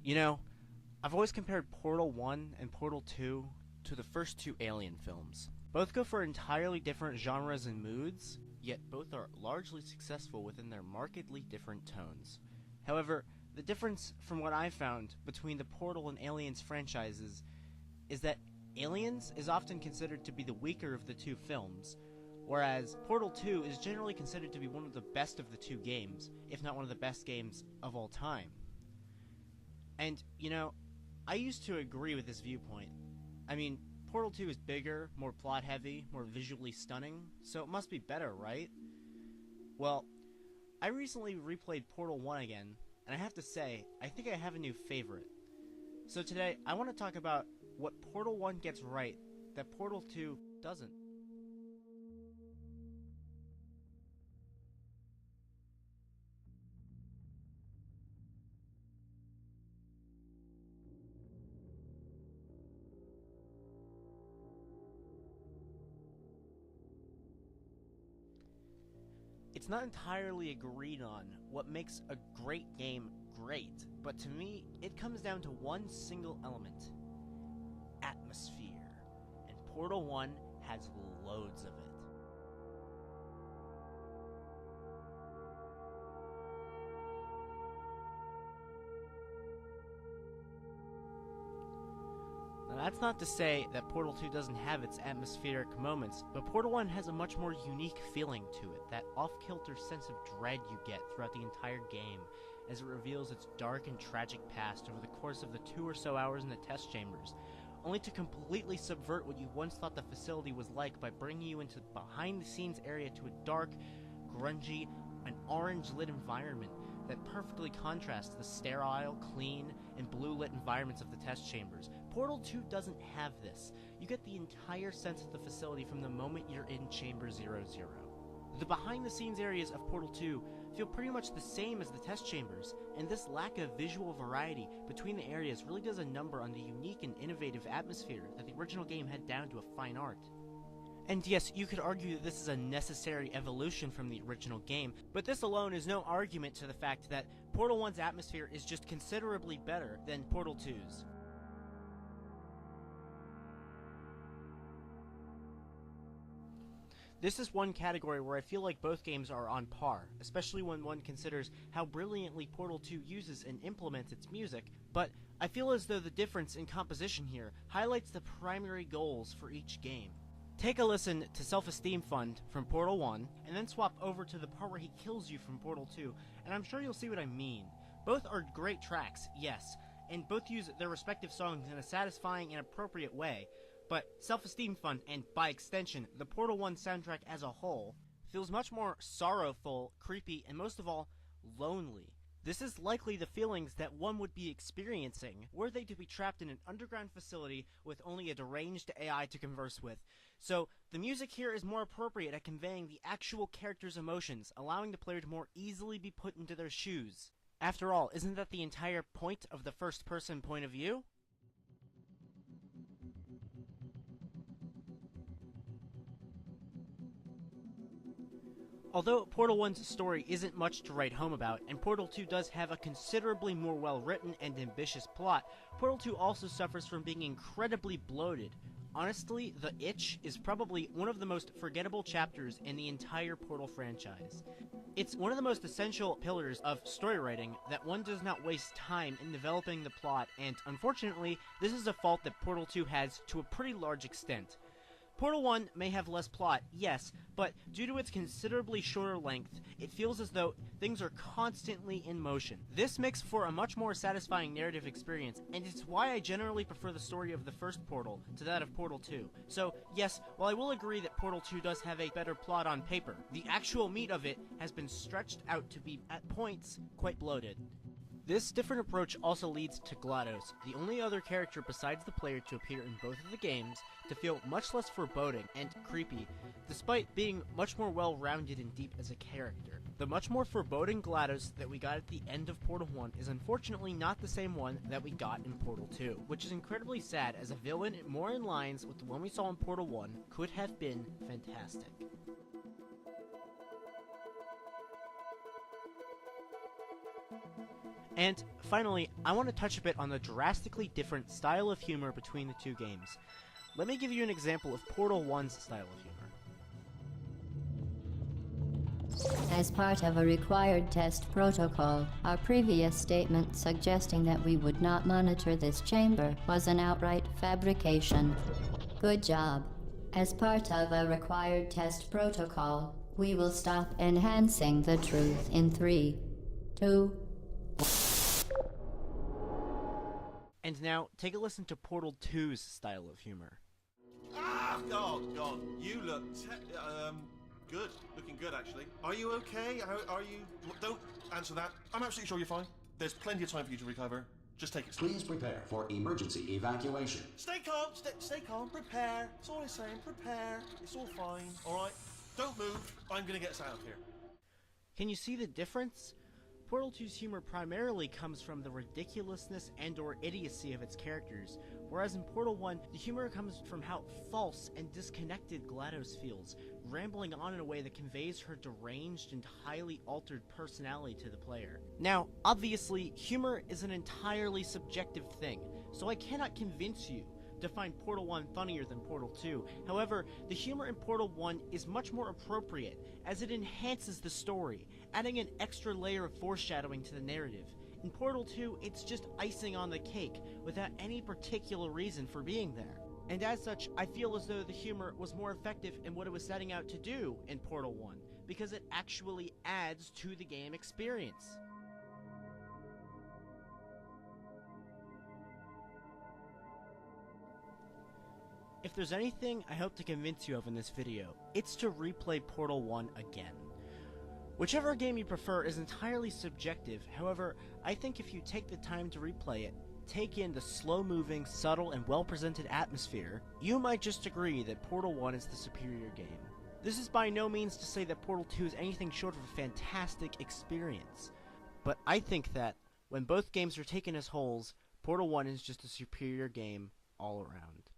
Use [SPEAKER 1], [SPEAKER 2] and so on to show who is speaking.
[SPEAKER 1] You know, I've always compared Portal 1 and Portal 2 to the first two Alien films. Both go for entirely different genres and moods, yet both are largely successful within their markedly different tones. However, the difference from what I've found between the Portal and Aliens franchises is that Aliens is often considered to be the weaker of the two films, whereas Portal 2 is generally considered to be one of the best of the two games, if not one of the best games of all time. And, I used to agree with this viewpoint. I mean, Portal 2 is bigger, more plot heavy, more visually stunning, so it must be better, right? Well, I recently replayed Portal 1 again, and I have to say, I think I have a new favorite. So today, I want to talk about what Portal 1 gets right that Portal 2 doesn't. It's not entirely agreed on what makes a great game great, but to me, it comes down to one single element: atmosphere. And Portal 1 has loads of it. Now, that's not to say that Portal 2 doesn't have its atmospheric moments, but Portal 1 has a much more unique feeling to it, that off-kilter sense of dread you get throughout the entire game, as it reveals its dark and tragic past over the course of the 2 or so hours in the test chambers, only to completely subvert what you once thought the facility was like by bringing you into the behind-the-scenes area to a dark, grungy, and orange-lit environment that perfectly contrasts the sterile, clean, and blue-lit environments of the test chambers. Portal 2 doesn't have this. You get the entire sense of the facility from the moment you're in Chamber 00. The behind-the-scenes areas of Portal 2 feel pretty much the same as the test chambers, and this lack of visual variety between the areas really does a number on the unique and innovative atmosphere that the original game had down to a fine art. And yes, you could argue that this is a necessary evolution from the original game, but this alone is no argument to the fact that Portal 1's atmosphere is just considerably better than Portal 2's. This is one category where I feel like both games are on par, especially when one considers how brilliantly Portal 2 uses and implements its music, but I feel as though the difference in composition here highlights the primary goals for each game. Take a listen to Self-Esteem Fund from Portal 1, and then swap over to the part where he kills you from Portal 2, and I'm sure you'll see what I mean. Both are great tracks, yes, and both use their respective songs in a satisfying and appropriate way, but Self-Esteem Fund, and by extension, the Portal 1 soundtrack as a whole, feels much more sorrowful, creepy, and most of all, lonely. This is likely the feelings that one would be experiencing were they to be trapped in an underground facility with only a deranged AI to converse with. So, the music here is more appropriate at conveying the actual character's emotions, allowing the player to more easily be put into their shoes. After all, isn't that the entire point of the first-person point of view? Although Portal 1's story isn't much to write home about, and Portal 2 does have a considerably more well-written and ambitious plot, Portal 2 also suffers from being incredibly bloated. Honestly, The Itch is probably one of the most forgettable chapters in the entire Portal franchise. It's one of the most essential pillars of story writing that one does not waste time in developing the plot, and unfortunately, this is a fault that Portal 2 has to a pretty large extent. Portal 1 may have less plot, yes, but due to its considerably shorter length, it feels as though things are constantly in motion. This makes for a much more satisfying narrative experience, and it's why I generally prefer the story of the first Portal to that of Portal 2. So, yes, while I will agree that Portal 2 does have a better plot on paper, the actual meat of it has been stretched out to be, at points, quite bloated. This different approach also leads to GLaDOS, the only other character besides the player to appear in both of the games, to feel much less foreboding and creepy, despite being much more well-rounded and deep as a character. The much more foreboding GLaDOS that we got at the end of Portal 1 is unfortunately not the same one that we got in Portal 2, which is incredibly sad as a villain more in lines with the one we saw in Portal 1 could have been fantastic. And finally, I want to touch a bit on the drastically different style of humor between the two games. Let me give you an example of Portal 1's style of humor.
[SPEAKER 2] As part of a required test protocol, our previous statement suggesting that we would not monitor this chamber was an outright fabrication. Good job. As part of a required test protocol, we will stop enhancing the truth in 3, 2.
[SPEAKER 1] And now, take a listen to Portal 2's style of humor.
[SPEAKER 3] Ah, God, you look good. Looking good, actually. Are you okay? Are you... Don't answer that. I'm absolutely sure you're fine. There's plenty of time for you to recover. Just take it slow.
[SPEAKER 4] Please prepare for emergency evacuation.
[SPEAKER 3] Stay calm, stay calm. Prepare. That's all I'm saying. Prepare. It's all fine, all right? Don't move. I'm going to get us out of here.
[SPEAKER 1] Can you see the difference? Portal 2's humor primarily comes from the ridiculousness and or idiocy of its characters, whereas in Portal 1, the humor comes from how false and disconnected GLaDOS feels, rambling on in a way that conveys her deranged and highly altered personality to the player. Now, obviously, humor is an entirely subjective thing, so I cannot convince you to find Portal 1 funnier than Portal 2. However, the humor in Portal 1 is much more appropriate, as it enhances the story, adding an extra layer of foreshadowing to the narrative. In Portal 2, it's just icing on the cake, without any particular reason for being there. And as such, I feel as though the humor was more effective in what it was setting out to do in Portal 1, because it actually adds to the game experience. If there's anything I hope to convince you of in this video, it's to replay Portal 1 again. Whichever game you prefer is entirely subjective, however, I think if you take the time to replay it, take in the slow-moving, subtle, and well-presented atmosphere, you might just agree that Portal 1 is the superior game. This is by no means to say that Portal 2 is anything short of a fantastic experience, but I think that, when both games are taken as wholes, Portal 1 is just a superior game all around.